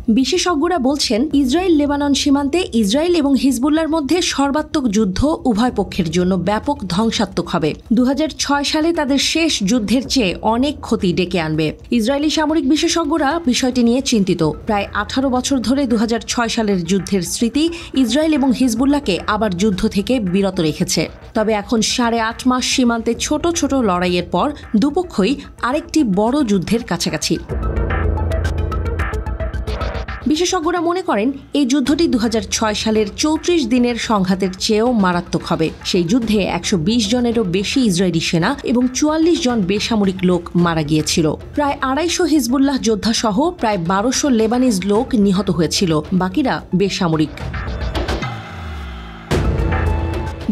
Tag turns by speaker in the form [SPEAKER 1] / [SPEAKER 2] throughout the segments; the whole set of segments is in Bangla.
[SPEAKER 1] বিশেষজ্ঞরা বলছেন, ইসরায়েল লেবানন সীমান্তে ইসরায়েল এবং হিজবুল্লাহর মধ্যে সর্বাত্মক যুদ্ধ উভয় পক্ষের জন্য ব্যাপক ধ্বংসাত্মক হবে। 2006 সালে তাদের শেষ যুদ্ধের চেয়ে অনেক ক্ষতি ডেকে আনবে। ইসরায়েলি সামরিক বিশেষজ্ঞরা বিষয়টি নিয়ে চিন্তিত। প্রায় 18 বছর ধরে 2006 সালের যুদ্ধের স্মৃতি ইসরায়েল এবং হিজবুল্লাহকে আবার যুদ্ধ থেকে বিরত রেখেছে। তবে এখন 8.5 মাস সীমান্তে ছোট ছোট লড়াইয়ের পর দুপক্ষই আরেকটি বড় যুদ্ধের কাছাকাছি। বিশেষজ্ঞরা মনে করেন, এই যুদ্ধটি 2006 সালের 34 দিনের সংঘাতের চেয়েও মারাত্মক হবে। সেই যুদ্ধে 120 জনেরও বেশি ইসরায়েলি সেনা এবং 44 জন বেসামরিক লোক মারা গিয়েছিল। প্রায় 250 হিজবুল্লাহ যোদ্ধা সহ প্রায় 1200 লেবানিজ লোক নিহত হয়েছিল, বাকিরা বেসামরিক।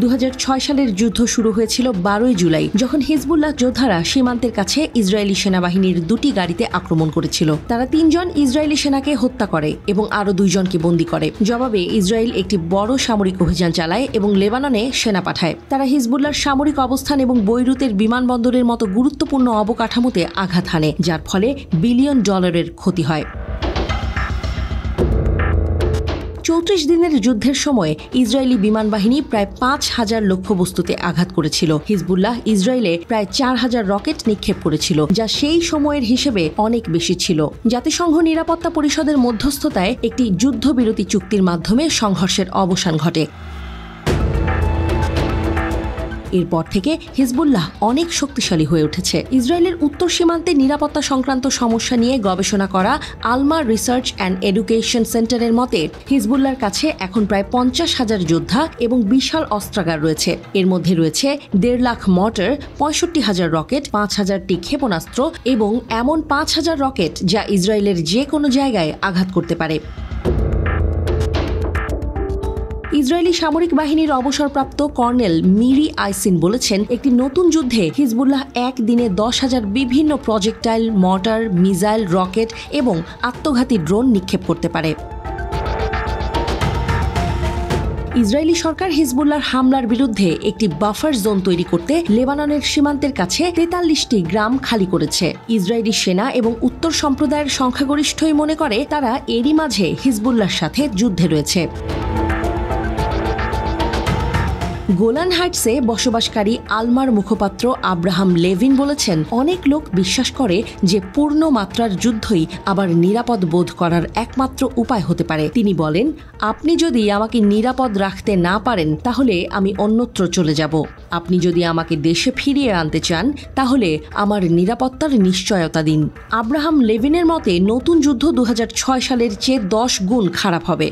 [SPEAKER 1] 2006 সালের যুদ্ধ শুরু হয়েছিল 12 জুলাই, যখন হিজবুল্লাহ যোদ্ধারা সীমান্তের কাছে ইসরায়েলি সেনাবাহিনীর 2টি গাড়িতে আক্রমণ করেছিল। তারা 3 জন ইসরায়েলি সেনাকে হত্যা করে এবং আরও 2 জনকে বন্দী করে। জবাবে ইসরায়েল একটি বড় সামরিক অভিযান চালায় এবং লেবাননে সেনা পাঠায়। তারা হিজবুল্লাহর সামরিক অবস্থান এবং বৈরুতের বিমানবন্দরের মতো গুরুত্বপূর্ণ অবকাঠামোতে আঘাত হানে, যার ফলে বিলিয়ন ডলারের ক্ষতি হয়। 34 দিনের যুদ্ধের সময় ইসরায়েলি বিমান বাহিনী প্রায় 5000 লক্ষ্যবস্তুতে আঘাত করেছিল। হিজবুল্লাহ ইসরায়েলে প্রায় 4000 রকেট নিক্ষেপ করেছিল, যা সেই সময়ের হিসেবে অনেক বেশি ছিল। জাতিসংঘ নিরাপত্তা পরিষদের মধ্যস্থতায় একটি যুদ্ধবিরতি চুক্তির মাধ্যমে সংঘর্ষের অবসান ঘটে। এরপর থেকে হিজবুল্লাহ অনেক শক্তিশালী হয়ে উঠেছে। ইসরায়েলের উত্তর সীমান্তে নিরাপত্তা সংক্রান্ত সমস্যা নিয়ে গবেষণা করা আলমা রিসার্চ অ্যান্ড এডুকেশন সেন্টারের মতে, হিজবুল্লাহর কাছে এখন প্রায় 50,000 যোদ্ধা এবং বিশাল অস্ত্রাগার রয়েছে। এর মধ্যে রয়েছে 1.5 লাখ মর্টার, 65,000 রকেট, 5,000টি ক্ষেপণাস্ত্র এবং এমন 5,000 রকেট যা ইসরায়েলের যে কোনো জায়গায় আঘাত করতে পারে। ইসরায়েলি সামরিক বাহিনীর অবসরপ্রাপ্ত কর্নেল মিরি আইসিন বলেছেন, একটি নতুন যুদ্ধে হিজবুল্লাহ একদিনে 10,000 বিভিন্ন প্রজেক্টাইল, মর্টার, মিসাইল, রকেট এবং আত্মঘাতী ড্রোন নিক্ষেপ করতে পারে। ইসরায়েলি সরকার হিজবুল্লাহর হামলার বিরুদ্ধে একটি বাফার জোন তৈরি করতে লেবাননের সীমান্তের কাছে 43টি গ্রাম খালি করেছে। ইসরায়েলি সেনা এবং উত্তর সম্প্রদায়ের সংখ্যাগরিষ্ঠই মনে করে তারা এরই মাঝে হিজবুল্লাহর সাথে যুদ্ধে রয়েছে। গোলান হাইটসে বসবাসকারী আলমার মুখপাত্র আব্রাহাম লেভিন বলেছেন, অনেক লোক বিশ্বাস করে যে পূর্ণ মাত্রার যুদ্ধই আবার নিরাপদ বোধ করার একমাত্র উপায় হতে পারে। তিনি বলেন, আপনি যদি আমাকে নিরাপদ রাখতে না পারেন তাহলে আমি অন্যত্র চলে যাব। আপনি যদি আমাকে দেশে ফিরিয়ে আনতে চান তাহলে আমার নিরাপত্তার নিশ্চয়তা দিন। আব্রাহাম লেভিনের মতে, নতুন যুদ্ধ 2006 সালের চেয়ে 10 গুণ খারাপ হবে।